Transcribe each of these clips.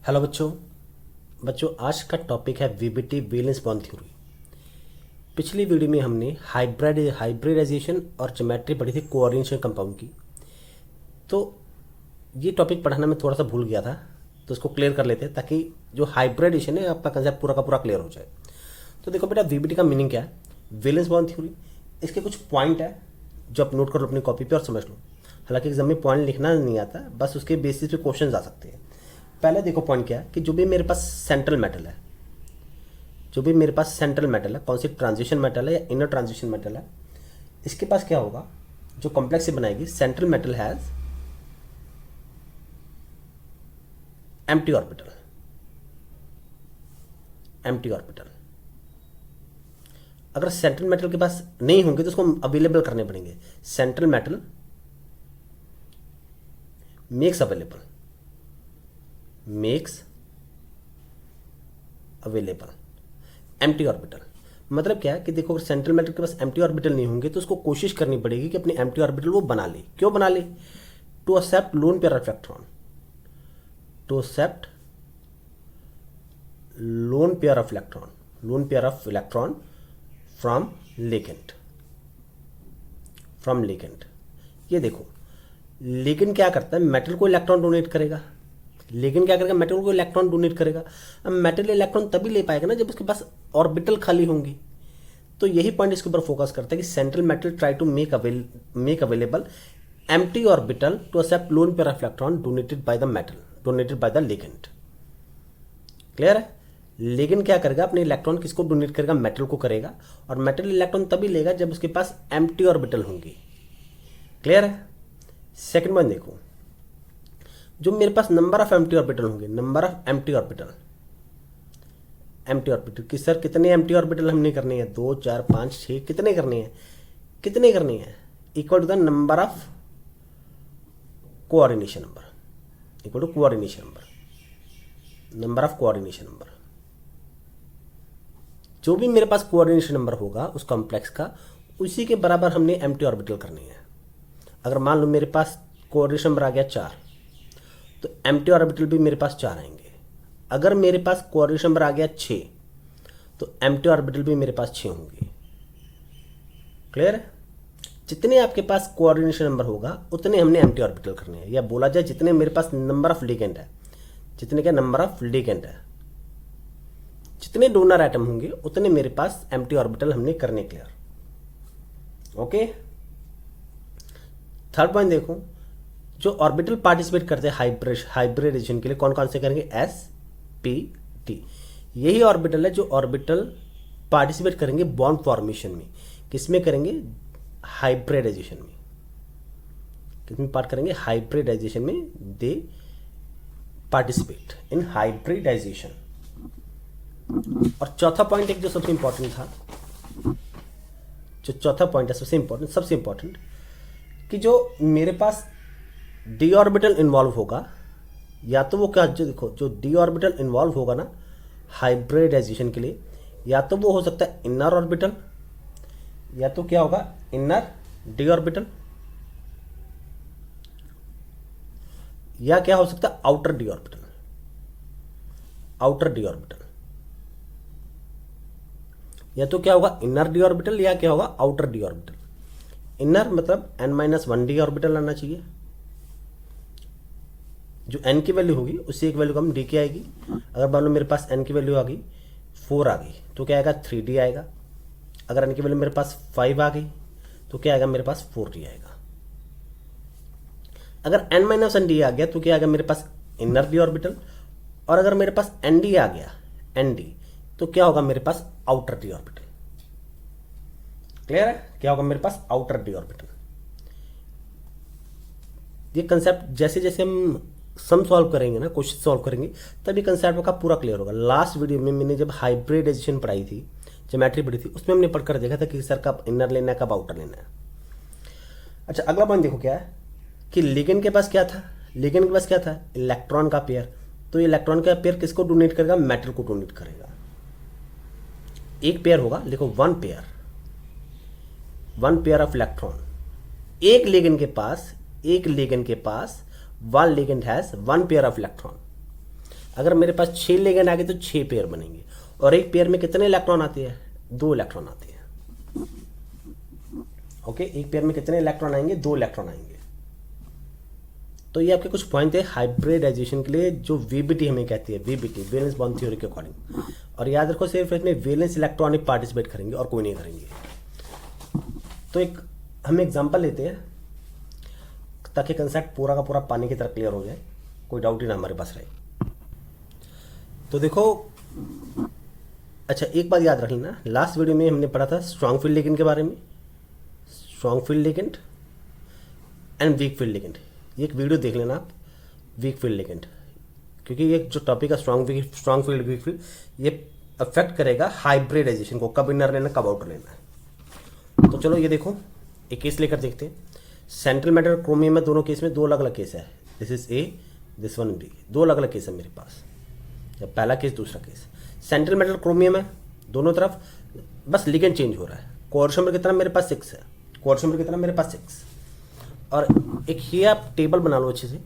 Hello बच्चों। आज का टॉपिक है वीबीटी वैलेंस बॉन्ड थ्योरी। पिछली वीडियो में हमने हाइब्रिडाइजेशन और ज्योमेट्री पढ़ी थी कोऑर्डिनेशन कंपाउंड की। तो ये टॉपिक पढ़ाना मैं थोड़ा सा भूल गया था, तो इसको क्लियर कर लेते हैं ताकि जो हाइब्रिडाइजेशन है आपका कंसेप्ट पूरा का पूरा क्लियर हो जाए। तो देखो बेटा, वीबीटी का मीनिंग क्या है, वैलेंस बॉन्ड थ्योरी। इसके कुछ पॉइंट है जो आप नोट कर लो अपनी कॉपी पे और समझ लो। हालांकि एग्जाम में पॉइंट लिखना नहीं आता, बस उसके बेसिस पे क्वेश्चन आ सकते हैं। पहले देखो पॉइंट क्या है कि जो भी मेरे पास सेंट्रल मेटल है, कौन सी ट्रांजिशन मेटल है या इनर ट्रांजिशन मेटल है, इसके पास क्या होगा, जो कॉम्प्लेक्स से बनाएगी, central metal has empty orbital. अगर सेंट्रल मेटल के पास नहीं होंगे तो उसको अवेलेबल करने पड़ेंगे। Central metal makes available empty orbital. मतलब क्या है कि देखो, अगर सेंट्रल मेटल के पास एम्प्टी ऑर्बिटल नहीं होंगे तो उसको कोशिश करनी पड़ेगी कि अपनी एम्प्टी ऑर्बिटल वो बना ले। क्यों बना ले? To accept lone pair of electron, lone pair of electron from ligand. ये देखो, लिगेंड क्या करता है, मेटल को इलेक्ट्रॉन डोनेट करेगा। अब मेटल इलेक्ट्रॉन तभी ले पाएगा ना जब उसके पास ऑर्बिटल खाली होंगी। तो यही पॉइंट इसके ऊपर फोकस करता है कि central metal try to make available empty orbital to accept lone pair of electron donated by the ligand. Clear है? लिगेंड क्या करेगा, अपने इलेक्ट्रॉन किसको डोनेट करेगा, मेटल को करेगा। और मेटल इलेक्ट्रॉन तभी लेगा जब उसके पास एम्प्टी ऑर्बिटल होंगी। क्लियर है? सेकंड वन देखो, जो मेरे पास नंबर ऑफ एम्प्टी ऑर्बिटल होंगे, कि सर कितने एम्प्टी ऑर्बिटल हमने करने हैं, 2 4 5 6, कितने करने हैं, equal to the number of coordination number, number of coordination number. जो भी मेरे पास कोऑर्डिनेशन नंबर होगा उस कॉम्प्लेक्स का, उसी के बराबर हमने एम्प्टी ऑर्बिटल करनी है। अगर मान लो मेरे पास कोऑर्डिनेशन नंबर आ गया 4, तो एम्प्टी ऑर्बिटल भी मेरे पास 4 आएंगे। अगर मेरे पास कोऑर्डिनेशन नंबर आ गया 6, तो एम्प्टी ऑर्बिटल भी मेरे पास 6 होंगे। क्लियर है? जितने आपके पास कोऑर्डिनेशन नंबर होगा उतने हमने एम्प्टी ऑर्बिटल करने हैं, या बोला जाए जितने मेरे पास नंबर ऑफ लिगेंड है, जितने डोनर एटम होंगे उतने मेरे पास एम्प्टी ऑर्बिटल हमने करने। क्लियर? ओके। थर्ड पॉइंट देखो, जो ऑर्बिटल पार्टिसिपेट करते हैं हाइब्रिडाइजेशन के लिए, कौन कौन से करेंगे, sp-t। यही ऑर्बिटल है जो ऑर्बिटल पार्टिसिपेट करेंगे बॉन्ड फॉर्मेशन में। किसमें करेंगे? हाइब्रिडाइजेशन में। किसमें पार्ट करेंगे? हाइब्रिडाइजेशन में। They participate in hybridization. और चौथा पॉइंट एक जो सबसे इंपॉर्टेंट था, सबसे इंपॉर्टेंट, कि जो मेरे पास डी ऑर्बिटल इन्वॉल्व होगा, या तो वो क्या, जो देखो, जो डी ऑर्बिटल इन्वॉल्व होगा ना हाइब्रिडाइजेशन के लिए, या तो वो हो सकता है इनर ऑर्बिटल, या तो क्या होगा, इनर डी ऑर्बिटल, या क्या हो सकता है, आउटर डी ऑर्बिटल। या तो क्या होगा, इनर डी ऑर्बिटल, या क्या होगा, आउटर डी ऑर्बिटल। इनर मतलब n-1 डी ऑर्बिटल आना चाहिए। जो n की वैल्यू होगी उससे एक वैल्यू कम डी की आएगी। अगर मान लो मेरे पास n की वैल्यू आ गई 4 आ गई तो क्या आएगा, 3d आएगा। अगर n की वैल्यू मेरे पास 5 आ गई तो क्या आएगा, मेरे पास 4d आएगा। अगर n-1d आ गया तो क्या आएगा, मेरे पास इनर डी ऑर्बिटल। और अगर मेरे पास nd आ गया, nd, तो क्या होगा, मेरे पास आउटर डी ऑर्बिटल। क्लियर है? क्या होगा, मेरे पास आउटर डी ऑर्बिटल। ये कंसेप्ट जैसे जैसे हम सम सॉल्व करेंगे ना, क्वेश्चन सॉल्व करेंगे, तभी कंसेप्ट का पूरा क्लियर होगा। लास्ट वीडियो में मैंने जब हाइब्रिडाइजेशन पढ़ाई थी, ज्योमेट्री पढ़ी थी, उसमें हमने पढ़कर देखा था कि सर कब इनर लेना है, कब आउटर लेना है। अच्छा, अगला पॉइंट देखो क्या है कि लिगेंड के पास क्या था, इलेक्ट्रॉन का पेयर। तो इलेक्ट्रॉन का पेयर किसको डोनेट करेगा, मेटल को डोनेट करेगा। एक पेयर होगा, देखो, वन पेयर ऑफ इलेक्ट्रॉन। एक लिगेंड के पास one ligand has one pair of electron. अगर मेरे पास 6 लिगेंड आ गए तो 6 पेयर बनेंगे। और एक पेयर में कितने इलेक्ट्रॉन आते हैं? 2 इलेक्ट्रॉन आते हैं। ओके, एक पेयर में कितने इलेक्ट्रॉन आएंगे? 2 इलेक्ट्रॉन आएंगे। तो ये आपके कुछ पॉइंट है हाइब्रिडाइजेशन के लिए, जो वीबीटी हमें कहती है, वीबीटी वैलेंस बॉन्ड थ्योरी के अकॉर्डिंग। और याद रखो सिर्फ इसमें वैलेंस इलेक्ट्रॉन ही पार्टिसिपेट करेंगे और कोई नहीं करेंगे। तो एक हम एग्जांपल लेते हैं ताकि कंसेप्ट पूरा का पूरा पानी की तरह क्लियर हो जाए, कोई डाउट ही ना हमारे पास रहे। तो देखो, अच्छा एक बात याद रख लेना, लास्ट वीडियो में हमने पढ़ा था स्ट्रॉन्ग फील्ड लिगेंड के बारे में, strong field ligand and week field ligand. ये एक वीडियो देख लेना आप, वीक फील्ड लिगेंड, क्योंकि ये जो टॉपिक है स्ट्रॉन्ग फील्ड वीक फील्ड, ये अफेक्ट करेगा हाइब्रिडाइजेशन को, कब इनर लेना कब आउटर लेना है। तो चलो ये देखो, एक केस लेकर देखते हैं। सेंट्रल मैटर क्रोमियम में दोनों केस में 2 अलग अलग केस है। This is A, this one B, 2 अलग अलग केस है मेरे पास। पहला केस, दूसरा केस। सेंट्रल मेटल क्रोमियम है, दोनों तरफ बस लिगेंड चेंज हो रहा है। कोऑर्डिनेशन नंबर कितना मेरे पास 6 है, कोऑर्डिनेशन नंबर कितना मेरे पास 6। और एक ये आप टेबल बना लो अच्छे से,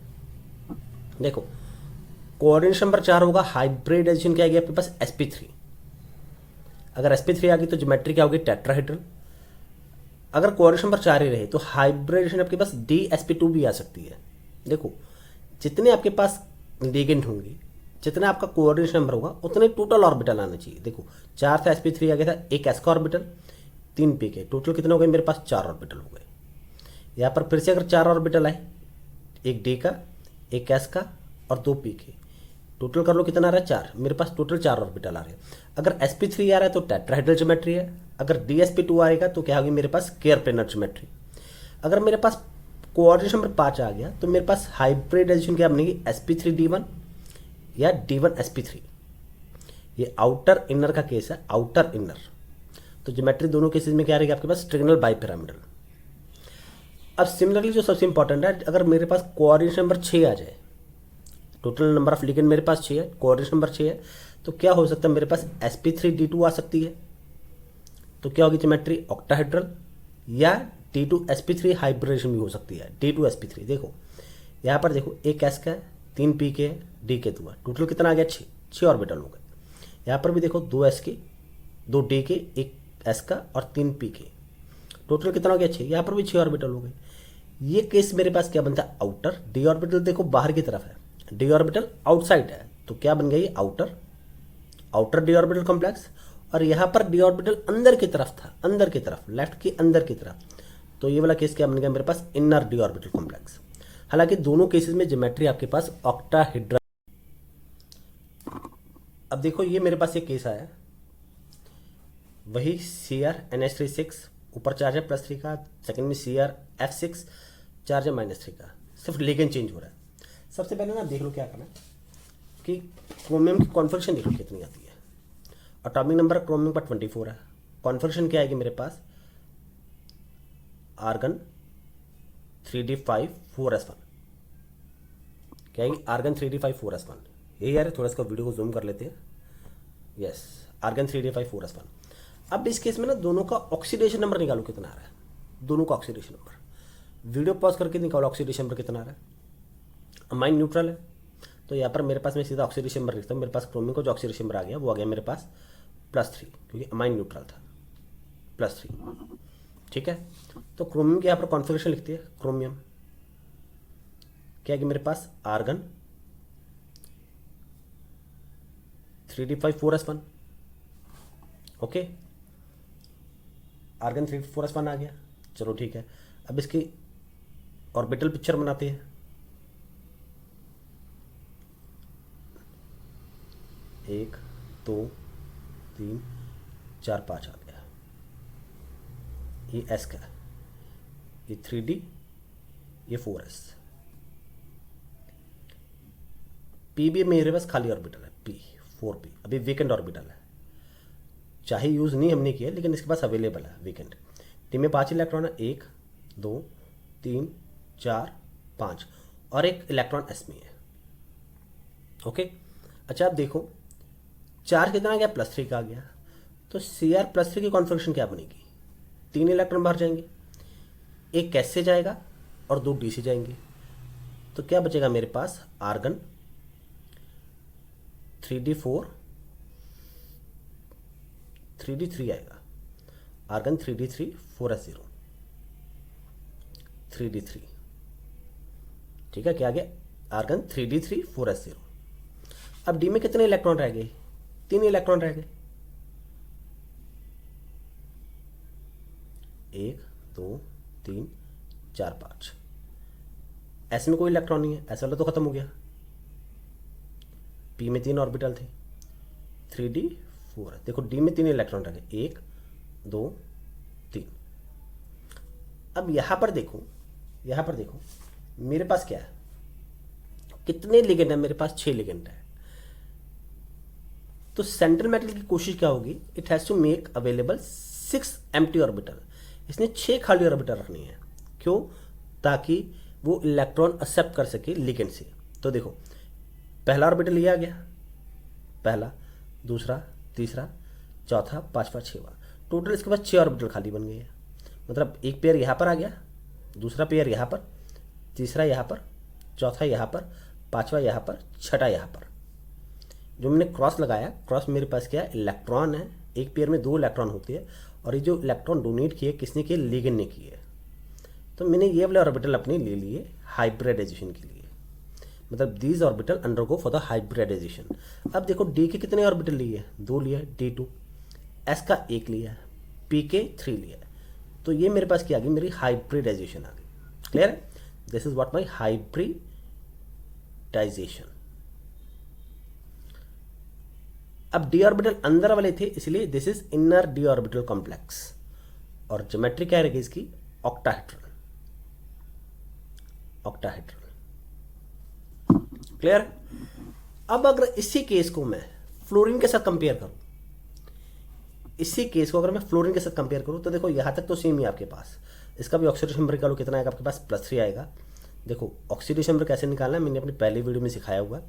देखो कोऑर्डिनेशन नंबर 4 होगा, हाइब्रिडाइजेशन क्या आ गया आपके पास? sp3। अगर sp3 आ गई तो ज्योमेट्री क्या होगी? टेट्राहेड्रल। अगर कोऑर्डिनेशन नंबर 4 ही रहे तो हाइब्रिडाइजेशन आपके पास dsp2 भी आ सकती है। देखो जितने आपके पास लिगेंड होंगे, जितना आपका कोऑर्डिनेशन नंबर होगा, उतने टोटल ऑर्बिटल आना चाहिए। देखो 4 था, sp3 आ गया था, एक s का ऑर्बिटल, 3 p के, टोटल कितने हो गए मेरे पास? 4 ऑर्बिटल हो गए। यहाँ पर फिर से अगर 4 ऑर्बिटल आए, एक d का, एक s का और 2 p के, टोटल कर लो कितना आ रहा है? 4। मेरे पास टोटल 4 ऑर्बिटल आ रहे हैं। अगर sp3 आ रहा है तो टेट्राहेड्रल ज्योमेट्री है। अगर dsp2 आएगा तो क्या होगी मेरे पास? Square planar geometry. अगर मेरे पास कोऑर्डिनेशन नंबर 5 आ गया तो मेरे पास हाइब्रिडाइजेशन क्या बनेगी? sp3d1 या d1sp3। ये आउटर इनर का केस है, आउटर इनर। तो ज्योमेट्री दोनों केसेस में क्या रहेगी आपके पास? Trigonal bipyramidal. अब सिमिलरली जो सबसे इंपॉर्टेंट है, अगर मेरे पास कोऑर्डिनेशन नंबर 6 आ जाए, टोटल नंबर ऑफ लिगेंड मेरे पास 6 है, कोऑर्डिनेशन नंबर 6 है, तो क्या हो सकता है मेरे पास? sp3d2 आ सकती है। तो क्या होगी ज्योमेट्री? ऑक्टाहेड्रल। या d2sp3 हाइब्रिडाइजेशन भी हो सकती है, d2sp3। देखो यहाँ पर देखो, एक s का है, 3 p के, d के 2 है, टोटल कितना आ गया? 6 ऑर्बिटल हो गए। यहाँ पर भी देखो 2 s के, 2 d के, एक s का और 3 p के, टोटल कितना हो गया? 6। यहाँ पर भी 6 ऑर्बिटल हो गए। ये केस मेरे पास क्या बनता है? आउटर। d ऑर्बिटल देखो बाहर की तरफ है, d ऑर्बिटल आउटसाइड है, तो क्या बन गया ये? Outer, outer d orbital complex. और यहाँ पर d ऑर्बिटल अंदर की तरफ था, अंदर की तरफ, लेफ्ट की अंदर की तरफ, तो ये वाला केस क्या बन गया मेरे पास? Inner d orbital complex. हालांकि दोनों केसेस में ज्योमेट्री आपके पास ऑक्टाहेड्रल। अब देखो ये मेरे पास एक केस आया, वही CrNH36, ऊपर चार्ज है +3 का, सेकंड में CrF6 चार्ज है -3 का, सिर्फ लिगेंड चेंज हो रहा है। सबसे पहले ना देख लो क्या करना है कि क्रोमियम की कॉन्फिगरेशन देख लो कितनी आती है। एटॉमिक नंबर क्रोमियम पर 24 है। कॉन्फिगरेशन क्या आएगी मेरे पास? Argon 3d5 4s1। क्या आएगी? Argon 3d5 4s1। यही यार, थोड़ा इसका वीडियो को जूम कर लेते हैं। Yes, argon 3d5 4s1। अब इस केस में ना दोनों का ऑक्सीडेशन नंबर निकालो कितना आ रहा है, दोनों का ऑक्सीडेशन नंबर। वीडियो पॉज करके निकालो ऑक्सीडेशन नंबर कितना आ रहा है। अमाइन न्यूट्रल है, तो यहाँ पर मेरे पास मैं सीधा ऑक्सीडेशन नंबर लिखता हूँ। मेरे पास क्रोमियम को जो ऑक्सीडेशन नंबर आ गया वो आ गया मेरे पास +3, क्योंकि अमाइन न्यूट्रल था, +3। ठीक है, तो क्रोमियम की यहाँ पर कॉन्फिगरेशन लिखती है। क्रोमियम क्या है मेरे पास? Argon 3d5 4s1। Okay, argon 3d5 4s1 आ गया। चलो ठीक है, अब इसकी ऑर्बिटल पिक्चर बनाते हैं। 1 2 3 4 5 आ गया। ये s का, ये 3d, ये 4s। p भी मेरे पास खाली ऑर्बिटल है, p 4p, अभी वीकेंड ऑर्बिटल है, चाहे यूज़ नहीं हमने किया लेकिन इसके पास अवेलेबल है वीकेंड। टी में 5 इलेक्ट्रॉन है, 1 2 3 4 5, और एक इलेक्ट्रॉन एस में है। ओके, अच्छा आप देखो चार्ज कितना आ गया? +3 का आ गया। तो Cr+3 की कॉन्फिगरेशन क्या बनेगी? 3 इलेक्ट्रॉन बाहर जाएंगे, एक गैस से जाएगा और 2 डी से जाएंगे, तो क्या बचेगा मेरे पास? आर्गन 3d4 3d3 आएगा, आर्गन 3d3 4s0 3d3, ठीक है, क्या आ गया, आर्गन 3d3 4s0। अब डी में कितने इलेक्ट्रॉन रह गए, 3 इलेक्ट्रॉन रह गए, 1 2 3 4 5। एस में कोई इलेक्ट्रॉन नहीं है, एस वाला तो खत्म हो गया। पी में 3 ऑर्बिटल थे, 3d4 है। देखो डी में 3 इलेक्ट्रॉन रह गए, 1 2 3। अब यहां पर देखो, यहां पर देखो मेरे पास क्या है, कितने लिगेंड है मेरे पास, 6 लिगेंड है। तो सेंट्रल मेटल की कोशिश क्या होगी, it has to make available 6 empty orbital. इसने 6 खाली ऑर्बिटल रखनी है, क्यों, ताकि वो इलेक्ट्रॉन एक्सेप्ट कर सके लिगेंड से। तो देखो पहला ऑर्बिटल ये आ गया, पहला, दूसरा, तीसरा, चौथा, पांचवा, छठवां, टोटल इसके पास 6 ऑर्बिटल खाली बन गए हैं। मतलब एक पेयर यहाँ पर आ गया, दूसरा पेयर यहाँ पर, तीसरा यहाँ पर, चौथा यहाँ पर, पांचवा यहाँ पर, छठा यहाँ पर। जो मैंने क्रॉस लगाया, क्रॉस मेरे पास क्या है, इलेक्ट्रॉन है। एक पेयर में 2 इलेक्ट्रॉन होते हैं, और ये जो इलेक्ट्रॉन डोनेट किए किसने किए, लिगेंड ने किए। तो मैंने ये वाले ऑर्बिटल अपने ले लिए हाइब्रिडाइजेशन के लिए, मतलब these orbital undergo for the hybridization. अब देखो डी के कितने ऑर्बिटल लिए, 2 लिया, D2, एस का 1 लिया, पी के 3 लिया। तो ये मेरे पास क्या आ गई, मेरी हाइब्रिडाइजेशन आ गई। क्लियर है, this is what my hybridization. अब डी ऑर्बिटल अंदर वाले थे, इसलिए this is inner D orbital complex, और ज्योमेट्री क्या रहेगी इसकी, ऑक्टाहेड्रल, ऑक्टाहेड्रल। क्लियर। अब अगर इसी केस को मैं फ्लोरीन के साथ कंपेयर करूं, इसी केस को अगर मैं फ्लोरीन के साथ कंपेयर करूं, तो देखो यहां तक तो सेम ही आपके पास, इसका भी ऑक्सीडेशन नंबर निकालो, कितना आएगा आपके पास, +3 आएगा। देखो ऑक्सीडेशन नंबर कैसे निकालना है मैंने अपनी पहली वीडियो में सिखाया हुआ है,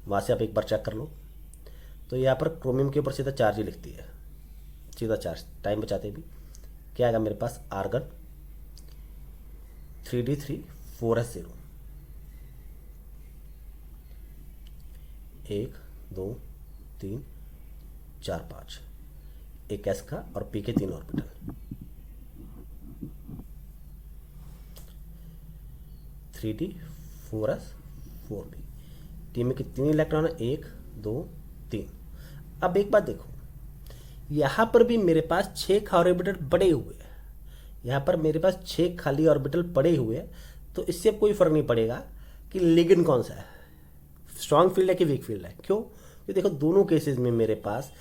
वहां से आप एक बार चेक कर लो। तो यहाँ पर क्रोमियम के ऊपर सीधा चार्ज ही लिखती है, सीधा चार्ज, टाइम बचाते भी। क्या आएगा मेरे पास, आर्गन 3d3 4s0, 1 2 3 4 5, एक एस का और पी के 3 orbital. Three D 4s 4p, T में कितनी इलेक्ट्रॉन है, 1 2 3। अब एक बात देखो, यहां पर भी मेरे पास 6 ऑर्बिटल पड़े हुए हैं, यहां पर मेरे पास 6 खाली ऑर्बिटल पड़े हुए हैं। तो इससे कोई फर्क नहीं पड़ेगा कि लिगेंड कौन सा है, स्ट्रांग फील्ड है कि वीक फील्ड है। क्यों, क्योंकि देखो दोनों केसेस में मेरे पास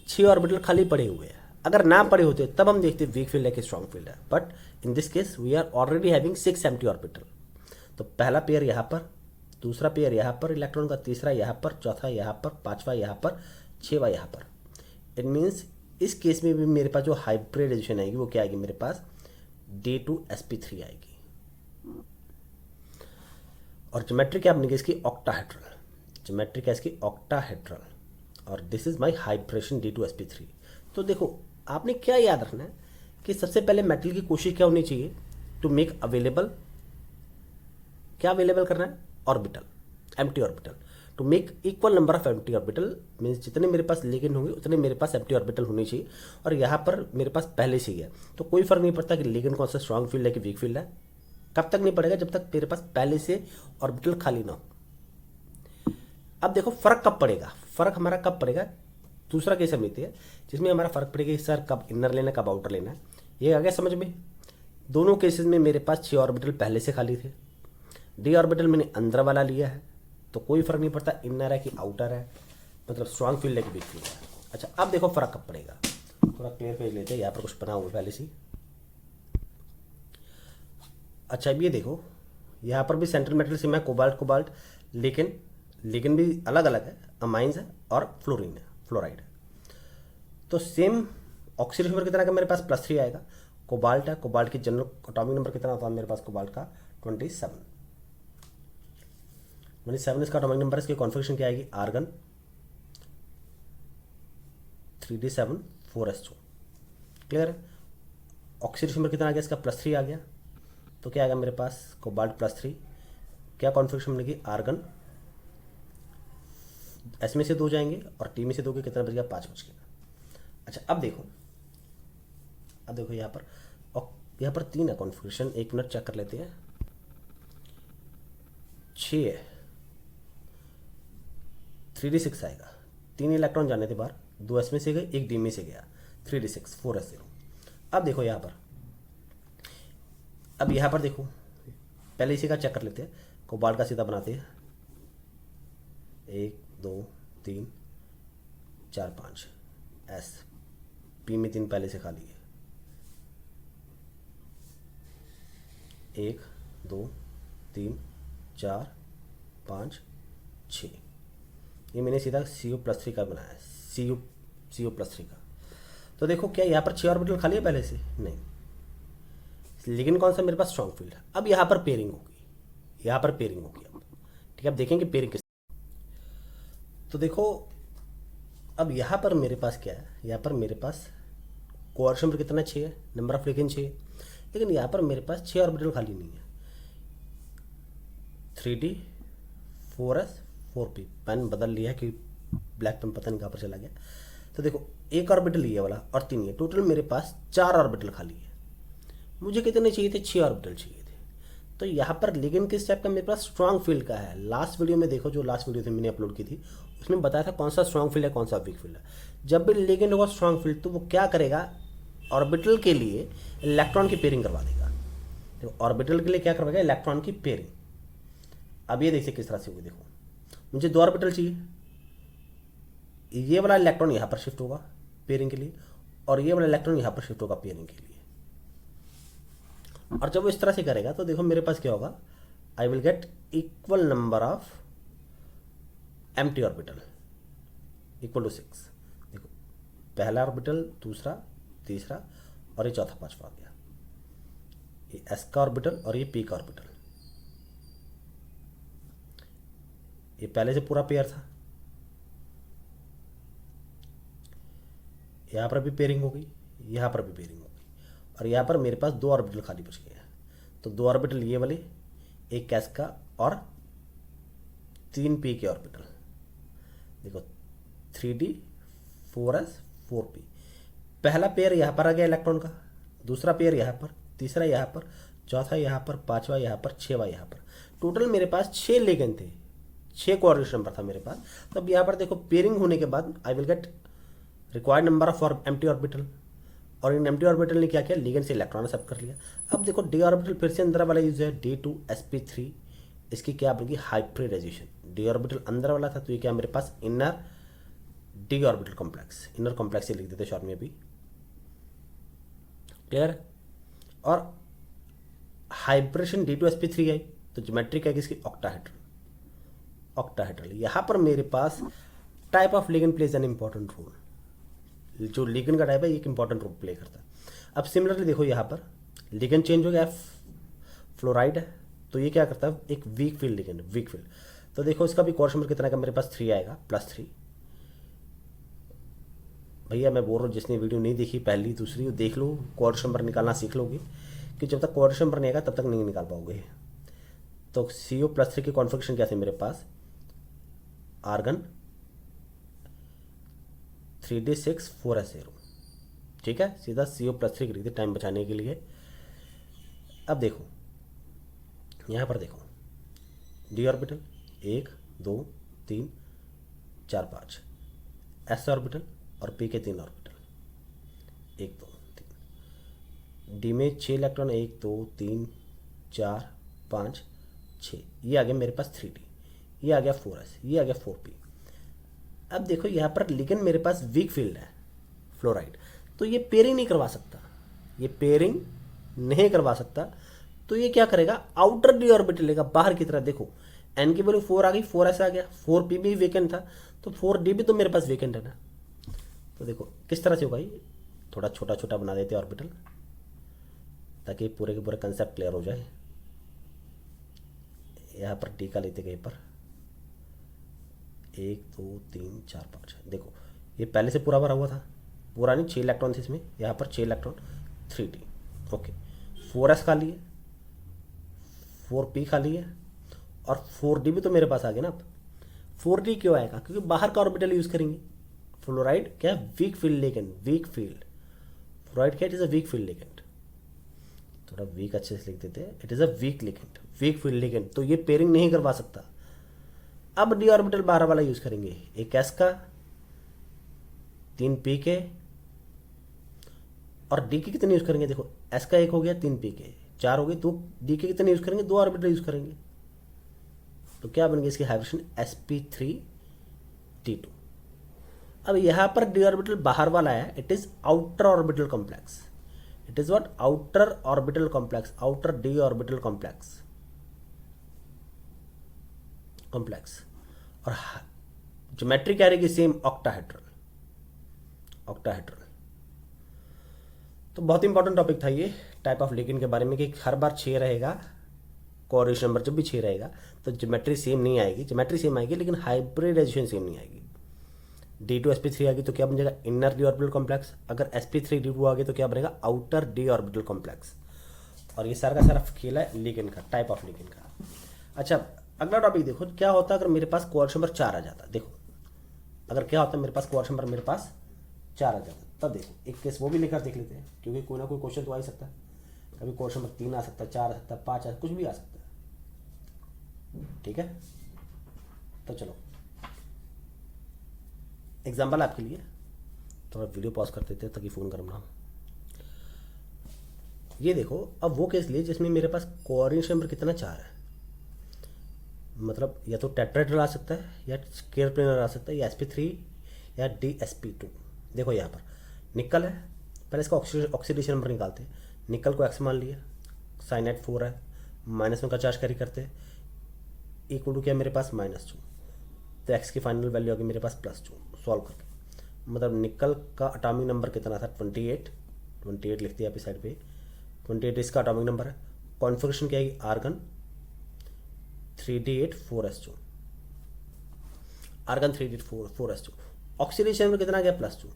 6 ऑर्बिटल खाली पड़े हुए हैं। अगर ना पड़े होते तब हम देखते वीक फील्ड है कि स्ट्रांग फील्ड है, but in this case we are already having 6 empty orbital. तो पहला पेयर यहाँ पर, दूसरा पेयर यहाँ पर इलेक्ट्रॉन का, तीसरा यहाँ पर, चौथा यहाँ पर, पांचवा यहाँ पर, छठवां यहाँ पर। इट मीन्स इस केस में भी मेरे पास जो हाइब्रिडाइजेशन आएगी वो क्या आएगी, मेरे पास D2sp3 आएगी। और ज्योमेट्री क्या बनेगी इसकी, ऑक्टाहेड्रल, ज्योमेट्री क्या इसकी, ऑक्टाहेड्रल। और this is my hybridisation D2sp3। तो देखो आपने क्या याद रखना है कि सबसे पहले मेटल की कोशिश क्या होनी चाहिए, टू मेक अवेलेबल, क्या अवेलेबल करना है, orbital, empty orbital, to make equal number of empty orbital. Means जितने मेरे पास लिगेंड होंगे उतने मेरे पास एम्प्टी ऑर्बिटल होनी चाहिए। और यहाँ पर मेरे पास पहले से ही है, तो कोई फर्क नहीं पड़ता कि लिगेंड कौन सा, स्ट्रांग फील्ड है कि वीक फील्ड है। कब तक नहीं पड़ेगा, जब तक मेरे पास पहले से ऑर्बिटल खाली ना हो। अब देखो फर्क कब पड़ेगा, फर्क हमारा कब पड़ेगा, दूसरा केस हम लेते हैं जिसमें हमारा फर्क पड़ेगा सर कब इनर लेना है कब आउटर लेना है। ये आ गया समझ में। दोनों केसेस में मेरे पास 6 ऑर्बिटल पहले से खाली थे, डी ऑर्बिटल मैंने अंदर वाला लिया है, तो कोई फर्क नहीं पड़ता इनर है कि आउटर है, मतलब स्ट्रांग फील्ड है कि वीक फील्ड है। अच्छा अब देखो फर्क कब पड़ेगा, थोड़ा क्लियर पेज लेते हैं, यहाँ पर कुछ बना हुआ है पहले से। अच्छा अब ये देखो यहाँ पर भी सेंट्रल मेटल सेम है, कोबाल्ट कोबाल्ट, लेकिन लेकिन भी अलग अलग है, अमाइंस है और फ्लोरीन है, फ्लोराइड है। तो सेम ऑक्सीडेशन नंबर कितना का मेरे पास, +3 आएगा। कोबाल्ट है, कोबाल्ट की जनरल एटॉमिक नंबर कितना होता है मेरे पास कोबाल्ट का, 27। 27 इसका एटॉमिक नंबर, इसकी कॉन्फिगरेशन क्या आएगी, आर्गन 3d7 4s2। क्लियर है। ऑक्सीडेशन नंबर कितना आ गया इसका, +3 आ गया। तो क्या आएगा मेरे पास, कोबाल्ट +3, क्या कॉन्फिगरेशन मिलेगी, आर्गन एस में से 2 जाएंगे और टी में से 2 के कितना बच गया, 5 बच गया। अच्छा अब देखो यहाँ पर, और यहाँ पर 3 है कॉन्फ़िगरेशन, 1 मिनट चेक कर लेते हैं। 6 है, 3d6 आएगा, 3 इलेक्ट्रॉन जाने थे बाहर, 2 एस में से गए, 1 डी में से गया, 3d6 4s0। अब देखो यहाँ पर, अब यहाँ पर देखो, पहले इसी का चेक कर लेते हैं, कोबाल्ट का सीधा बनाते हैं। 1 2 3 4 5 एस, पी में 3 पहले से खाली है। 1 2 3 4 5 6, ये मैंने सीधा CO+3 का बनाया है, CO+3 का। तो देखो क्या यहाँ पर 6 ऑर्बिटल खाली है पहले से, नहीं, लेकिन कौन सा मेरे पास स्ट्रॉन्ग फील्ड है। अब यहाँ पर पेयरिंग होगी, यहाँ पर पेयरिंग होगी। अब ठीक है, अब देखेंगे पेयरिंग किस। तो देखो अब यहाँ पर मेरे पास क्या है, यहाँ पर मेरे पास कोऑर्डिनेशन नंबर कितना, 6 है, नंबर ऑफ लिगेंड 6 है, लेकिन यहाँ पर मेरे पास 6 ऑर्बिटल खाली नहीं है। 3d 4s 4p, पेन बदल लिया है कि ब्लैक पेन पता नहीं कहाँ पर चला गया। तो देखो एक ऑर्बिटल ये वाला और 3 ये, टोटल मेरे पास 4 ऑर्बिटल खाली है। मुझे कितने चाहिए थे, 6 ऑर्बिटल चाहिए थे। तो यहाँ पर लिगेंड किस टाइप का मेरे पास, स्ट्रॉन्ग फील्ड का है। लास्ट वीडियो में देखो, जो लास्ट वीडियो थी मैंने अपलोड की थी, उसमें बताया था कौन सा स्ट्रॉन्ग फील्ड है कौन सा वीक फील्ड है। जब भी लिगेंड होगा स्ट्रॉन्ग फील्ड, तो वो क्या करेगा, ऑर्बिटल के लिए इलेक्ट्रॉन की पेयरिंग करवा देगा। देखो ऑर्बिटल के लिए क्या करवाएगा, इलेक्ट्रॉन की पेयरिंग। अब ये देखिए किस तरह से होगी। देखो मुझे 2 ऑर्बिटल चाहिए, ये वाला इलेक्ट्रॉन यहाँ पर शिफ्ट होगा पेयरिंग के लिए, और ये वाला इलेक्ट्रॉन यहाँ पर शिफ्ट होगा पेयरिंग के लिए। और जब वो इस तरह से करेगा तो देखो मेरे पास क्या होगा, I will get equal number of empty orbital equal to 6। देखो पहला ऑर्बिटल, दूसरा, तीसरा और ये चौथा पांचवा आ गया। ये एस का ऑर्बिटल और ये पी का ऑर्बिटल, ये पहले से पूरा पेयर था, यहाँ पर भी पेयरिंग हो गई, यहाँ पर भी पेयरिंग हो गई, और यहाँ पर मेरे पास 2 ऑर्बिटल खाली बच गए हैं। तो 2 ऑर्बिटल ये वाले, एक एस का और 3 पी के ऑर्बिटल। देखो 3d 4s 4p, पहला पेयर यहाँ पर आ गया इलेक्ट्रॉन का, दूसरा पेयर यहाँ पर, तीसरा यहाँ पर, चौथा यहाँ पर, पांचवा यहाँ पर, 6वां यहाँ पर। टोटल मेरे पास 6 लिगेंड थे, 6 कोऑर्डिनेशन नंबर था मेरे पास। तो अब यहाँ पर देखो पेयरिंग होने के बाद आई will gate required number of empty orbital, और इन एम्प्टी ऑर्बिटल ने क्या किया, लिगेंड से इलेक्ट्रॉन एक्सेप्ट कर लिया। अब देखो डी ऑर्बिटल फिर से अंदर वाला यूज है, D2sp3, इसकी क्या बनेगी, हाइब्रिडाइजेशन। डी ऑर्बिटल अंदर वाला था, तो ये क्या मेरे पास inner D orbital complex, inner complex से लिख देते शॉर्ट में भी, क्लियर। और हाइब्रिडेशन D2sp3 आई, तो ज्योमेट्री क्या है इसकी, ऑक्टाहेड्रल। यहाँ पर मेरे पास type of ligand plays an important role, जो लिगेंड का टाइप है एक इंपॉर्टेंट रोल प्ले करता है। अब सिमिलरली देखो यहाँ पर लिगेंड चेंज हो गया, फ्लोराइड है, तो ये क्या करता है, एक week field ligand, weak field. तो देखो इसका भी कोऑर्डिनेशन नंबर कितना का मेरे पास 3 आएगा, +3। भैया मैं बोल रहा हूँ जिसने वीडियो नहीं देखी पहली दूसरी, देख लो, कोऑर्डिनेशन नंबर निकालना सीख लोगे, कि जब तक कोऑर्डिनेशन नंबर नहीं आएगा तब तक नहीं निकाल पाओगे। तो CO+3 की कॉन्फ़िगरेशन क्या थी मेरे पास, आर्गन 3d6 4s0, ठीक है, सीधा CO+3 लिख दिया टाइम बचाने के लिए। अब देखो यहाँ पर देखो डी ऑर्बिटल 1 2 3 4 5, एस ऑर्बिटल और पी के 3 ऑर्बिटल, 1 2 3, डी में 6 इलेक्ट्रॉन, 1 2 3 4 5 6, ये आ गया मेरे पास 3d, ये आ गया 4s, ये आ गया 4p। अब देखो यहाँ पर लिगेंड मेरे पास वीक फील्ड है, फ्लोराइड, तो ये पेयरिंग नहीं करवा सकता, ये पेयरिंग नहीं करवा सकता। तो ये क्या करेगा, आउटर डी ऑर्बिटल लेगा बाहर की तरफ। देखो एन की वैल्यू 4 आ गई, 4s आ गया, 4p भी वेकेंट था, तो 4d भी तो मेरे पास वेकेंट है ना। तो देखो किस तरह से होगा, ये थोड़ा छोटा छोटा बना देते ऑर्बिटल, ताकि पूरे के पूरे कंसेप्ट क्लियर हो जाए। यहाँ पर टी का लेते कहीं पर 1 2 3 4 5, देखो ये पहले से पूरा भरा हुआ था, पूरा नहीं, 6 इलेक्ट्रॉन थे इसमें, यहाँ पर 6 इलेक्ट्रॉन 3d, ओके। 4s खाली है, 4p खाली है, और 4d भी तो मेरे पास आ गया ना। अब 4d क्यों आएगा? क्योंकि बाहर का ऑर्बिटल यूज करेंगे। फ्लोराइड क्या है? Weak field ligand, weak field. Fluoride क्या? It is a weak field ligand. थोड़ा वीक अच्छे से लिख देते हैं, it is a weak ligand, weak field ligand, तो ये पेयरिंग नहीं करवा सकता। अब डी ऑर्बिटल बाहर वाला यूज करेंगे, एक एस का, 3 पी के, और डी के कितने यूज करेंगे? देखो एस का एक हो गया, 3 पी के, 4 हो गए, 2 डी के कितने यूज करेंगे? 2 ऑर्बिटल यूज करेंगे। तो क्या बन गया इसकी हाइब्रिडेशन? sp3d2। अब यहां पर डी ऑर्बिटल बाहर वाला है, it is outer orbital complex. It is what? Outer orbital complex, outer D orbital complex, complex. और ज्योमेट्री क्या रहेगी? Same, octahedral, octahedral. तो बहुत इंपॉर्टेंट टॉपिक था ये टाइप ऑफ लिगेंड के बारे में, कि हर बार 6 रहेगा, कोऑर्डिनेशन नंबर जब भी 6 रहेगा तो ज्योमेट्री सेम नहीं आएगी, ज्योमेट्री सेम आएगी लेकिन हाइब्रिडाइजेशन सेम नहीं आएगी। d2sp3 आ गई तो क्या बन जाएगा? Inner D orbital complex. अगर sp3d2 आ गई तो क्या बनेगा? Outer D orbital complex. और ये सारा का सारा खेल है लिगेंड का, टाइप ऑफ लिगेंड का। अच्छा, अगला टॉपिक देखो, क्या होता है अगर मेरे पास कोऑर्डिनेशन नंबर 4 आ जाता? देखो अगर क्या होता है मेरे पास कोऑर्डिनेशन नंबर मेरे पास 4 आ जाता, तब देखो एक केस वो भी लेकर देख लेते हैं, क्योंककोई ना कोई क्वेश्चन तो आ ही सकता है। कभी क्वेश्चन नंबर 3 आ सकता है, 4 आ सकता है, 5 आ सकता है, कुछ भी आ सकता है। ठीक है, तो चलो एग्जाम्पल आपके लिए, थोड़ा वीडियो पॉज कर देते हैं ताकि फ़ोन गर्म ना हो। ये देखो, अब वो केस लिए जिसमें मेरे पास कोऑर्डिनेशन नंबर कितना 4 है, मतलब या तो टेट्राहेड्रल आ सकता है, या स्क्वायर प्लेनर आ सकता है, या sp3 या dsp2। देखो यहाँ पर निकल है, पहले इसका ऑक्सीडेशन नंबर निकालते हैं। निकल को x मान लिया, साइनाइड 4 है, -1 का चार्ज कैरी करते हैं, इक्वल टू क्या मेरे पास? -2। तो x की फाइनल वैल्यू आ गई मेरे पास +2। सॉल्व करके मतलब निकल का एटॉमिक नंबर कितना था? 28, 28 लिख दिया आप इस साइड पे, 28 इसका एटॉमिक नंबर है। कॉन्फिगरेशन क्या है? Argon 3d8 4s2, argon 3d8 4s2। Oxidation में कितना गया? +2।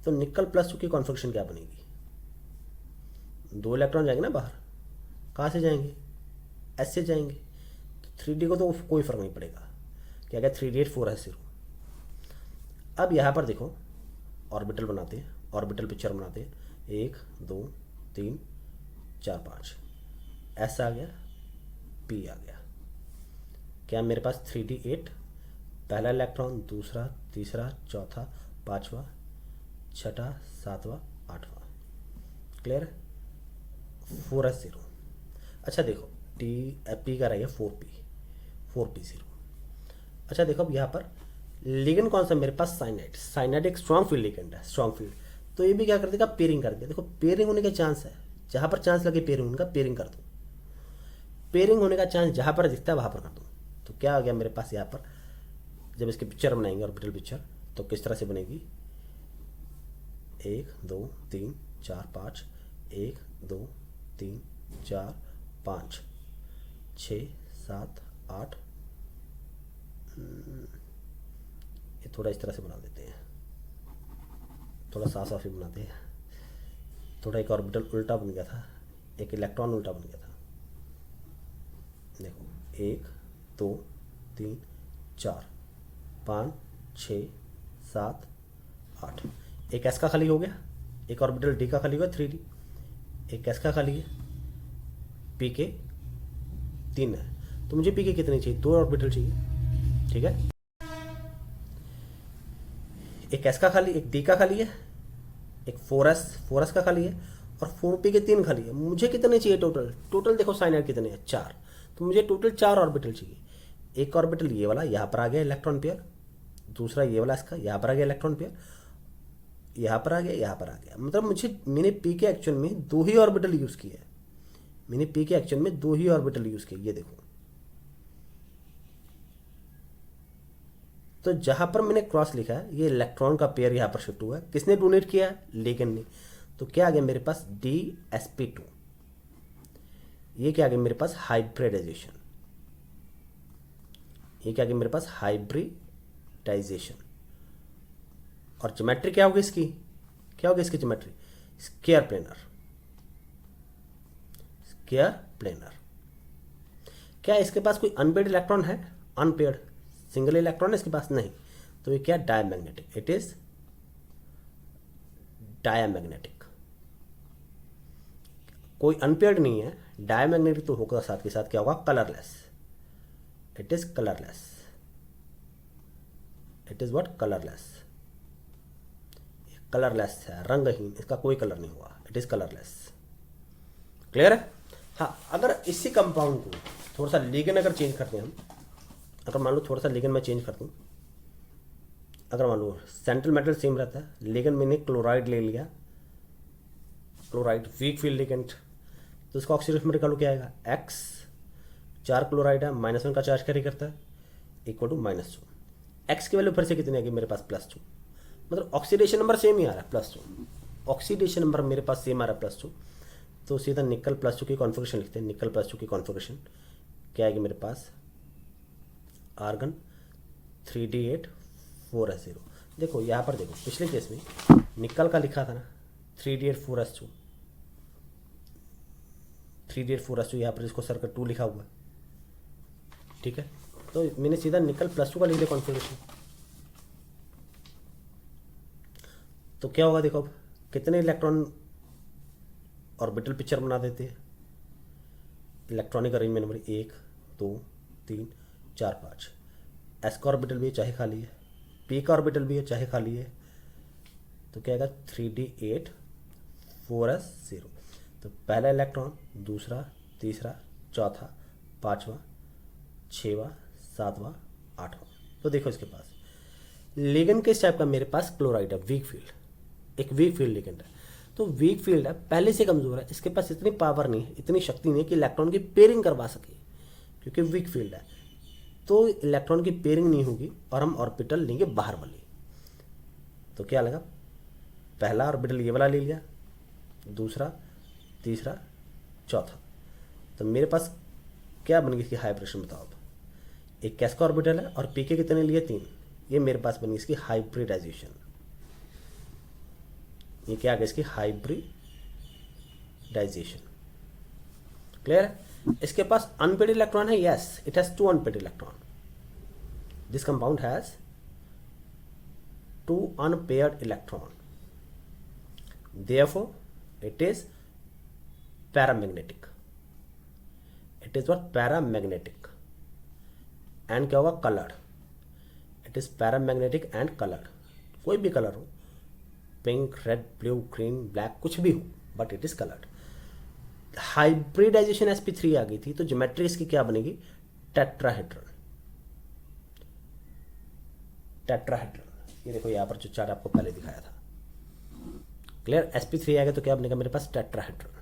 तो निकल +2 की कॉन्फिगरेशन क्या बनेगी? 2 इलेक्ट्रॉन जाएंगे ना बाहर, कहाँ से जाएंगे? एस से जाएंगे। तो 3d को तो कोई फर्क नहीं पड़ेगा, क्या गया? 3d8 4s0। अब यहाँ पर देखो ऑर्बिटल बनाते हैं, ऑर्बिटल पिक्चर बनाते हैं, 1 2 3 4 5, एस आ गया, पी आ गया। क्या मेरे पास 3d8, पहला इलेक्ट्रॉन, दूसरा, तीसरा, चौथा, पांचवा, छठा, सातवां, आठवां। क्लियर है? 4s0। अच्छा देखो पी का रहेगा 4p0। अच्छा देखो अब यहाँ पर लिगेंड कौन सा मेरे पास? साइनाइड। साइनाइड एक स्ट्रॉन्ग फील्ड लिगेंड है, स्ट्रॉन्ग फील्ड। तो ये भी क्या कर देगा? पेयरिंग कर देगा। देखो पेयरिंग होने का चांस है, जहाँ पर चांस लगे पेयरिंग होने का, पेयरिंग कर दो। पेयरिंग होने का चांस जहाँ पर दिखता है वहाँ पर कर दो। तो क्या आ गया मेरे पास यहाँ पर? जब इसकी पिक्चर बनाएंगे ऑर्बिटल पिक्चर, तो किस तरह से बनेगी? 1 2 3 4 5, 1 2 3 4 5 6 7 8। ये थोड़ा इस तरह से बना देते हैं, थोड़ा साफ साफ ही बनाते हैं। थोड़ा एक ऑर्बिटल उल्टा बन गया था, एक इलेक्ट्रॉन उल्टा बन गया था। देखो 1 2 3 4 5 6 7 8। एक एस का खाली हो गया, एक ऑर्बिटल डी का खाली हुआ 3d, एक एस का खाली है, पी के 3 है। तो मुझे पी के कितने चाहिए? 2 ऑर्बिटल चाहिए। ठीक है, एक एस का खाली, एक डी का खाली है, एक 4s का खाली है, और 4p के 3 खाली है। मुझे कितने चाहिए टोटल? टोटल देखो साइनाइड कितने हैं? 4। तो मुझे टोटल 4 ऑर्बिटल चाहिए। एक ऑर्बिटल ये वाला यहाँ पर आ गया इलेक्ट्रॉन पेयर, दूसरा ये वाला इसका यहाँ पर आ गया इलेक्ट्रॉन पेयर, यहाँ पर आ गया, यहाँ पर आ गया। मतलब मैंने पी के एक्चुअल में 2 ही ऑर्बिटल यूज़ किए हैं। मैंने पी के एक्चुअल में 2 ही ऑर्बिटल यूज़ किए, ये देखो। तो जहाँ पर मैंने क्रॉस लिखा है, ये इलेक्ट्रॉन का पेयर यहाँ पर शिफ्ट हुआ है। किसने डोनेट किया है? लिगेंड ने। तो क्या आ गया मेरे पास? dsp2। ये क्या आ गया मेरे पास? हाइब्रिडाइजेशन। ये क्या आ गया मेरे पास? हाइब्रिडाइजेशन। और ज्योमेट्री क्या होगी इसकी? क्या होगी इसकी geometry? Square planar, square planar. क्या इसके पास कोई अनपेयर्ड इलेक्ट्रॉन है? अनपेयर्ड, सिंगल इलेक्ट्रॉन है इसके पास, नहीं, तो ये क्या, डायमैग्नेटिक, इट इज डायमैग्नेटिक। कोई अनपेयर्ड नहीं है, डायमैग्नेटिक तो होगा, साथ के साथ क्या होगा, colourless, it is colourless, it is what, colourless, colourless है, रंगहीन, इसका कोई कलर नहीं हुआ, इट इज कलरलेस। क्लियर है। हाँ, अगर इसी कंपाउंड को थोड़ा सा लिगेंड अगर चेंज करते हैं हम, अगर मान लो थोड़ा सा लिगेंड मैं चेंज कर दूँ, अगर मान लो सेंट्रल मेटल सेम रहता है, लिगेंड मैंने क्लोराइड ले लिया, क्लोराइड वीक फील्ड लिगेंड, तो उसका ऑक्सीडेशन निकालो क्या आएगा, एक्स, 4 क्लोराइड है, -1 का चार्ज कैरी करता है, इक्वल टू -2, एक्स की वैल्यू फिर से कितनी आएगी मेरे पास, +2, मतलब ऑक्सीडेशन नंबर सेम ही आ रहा है, +2, ऑक्सीडेशन नंबर मेरे पास सेम आ रहा है, +2, तो सीधा निकल +2 की कॉन्फ़िगरेशन लिखते हैं, निकल +2 की कॉन्फ़िगरेशन क्या आएगी मेरे पास, आर्गन 3d8 4s0। देखो यहाँ पर देखो, पिछले केस में निकल का लिखा था ना 3d8 4s2 यहाँ पर इसको सर्कल 2 लिखा हुआ है, ठीक है, तो मैंने सीधा निकल +2 का लिख दिया कॉन्फ़िगरेशन। तो क्या होगा देखो, अब कितने इलेक्ट्रॉन ऑर्बिटल पिक्चर बना देते हैं, इलेक्ट्रॉनिक अरेंजमेंट नंबर 1 2 3 4 5, एस का ऑर्बिटल भी है चाहे खाली है, पी का ऑर्बिटल भी है चाहे खाली है, तो क्या आएगा 3d8 4s0। तो पहला इलेक्ट्रॉन, दूसरा, तीसरा, चौथा, पाँचवा, 6वां, 7वां, 8वां। तो देखो इसके पास लिगेंड किस टाइप का, मेरे पास क्लोराइड है, वीक फील्ड, एक वीक फील्ड लिगेंड है, तो वीक फील्ड है, पहले से कमज़ोर है, इसके पास इतनी पावर नहीं है, इतनी शक्ति नहीं है कि इलेक्ट्रॉन की पेयरिंग करवा सके, क्योंकि वीक फील्ड है, तो इलेक्ट्रॉन की पेयरिंग नहीं होगी और हम ऑर्बिटल लेंगे बाहर वाली। तो क्या लगा, पहला ऑर्बिटल ये वाला ले लिया, दूसरा, तीसरा, चौथा, तो मेरे पास क्या बन गई इसकी हाइब्रिडेशन, बताओ अब, एक गैस का ऑर्बिटल है और पी के कितने लिए, 3, ये मेरे पास बन गई इसकी हाइब्रिडाइजेशन, ये क्या आ गया इसकी हाइब्रिडाइजेशन। क्लियर है। इसके पास अनपेड इलेक्ट्रॉन है, yes, it has 2 unpaired electron, this compound has 2 unpaired electron, therefore it is paramagnetic, it is what, paramagnetic, and क्या होगा, colour, it is paramagnetic and colour, कोई भी कलर हो, pink, red, blue, green, black, कुछ भी हो, but it is coloured. Hybridization sp3 आ गई थी, तो ज्योमेट्री इसकी क्या बनेगी, टेट्राहेड्रल, टेट्राहेड्रल, ये देखो यहाँ पर जो चार्ट आपको पहले दिखाया था, क्लियर, sp3 आ गया तो क्या बनेगा मेरे पास, टेट्राहेड्रल।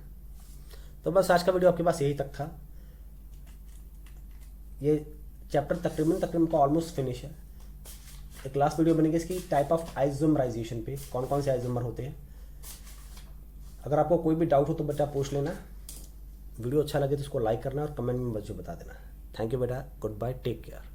तो बस आज का वीडियो आपके पास यही तक था, ये चैप्टर तकरीबन का ऑलमोस्ट फिनिश है। एक लास्ट वीडियो बनेगी इसकी टाइप ऑफ आइसोमराइजेशन पे, कौन कौन से आइसोमर होते हैं। अगर आपको कोई भी डाउट हो तो बेटा पूछ लेना, वीडियो अच्छा लगे तो उसको लाइक करना और कमेंट में बच्चों बता देना। थैंक यू बेटा, गुड बाय, टेक केयर।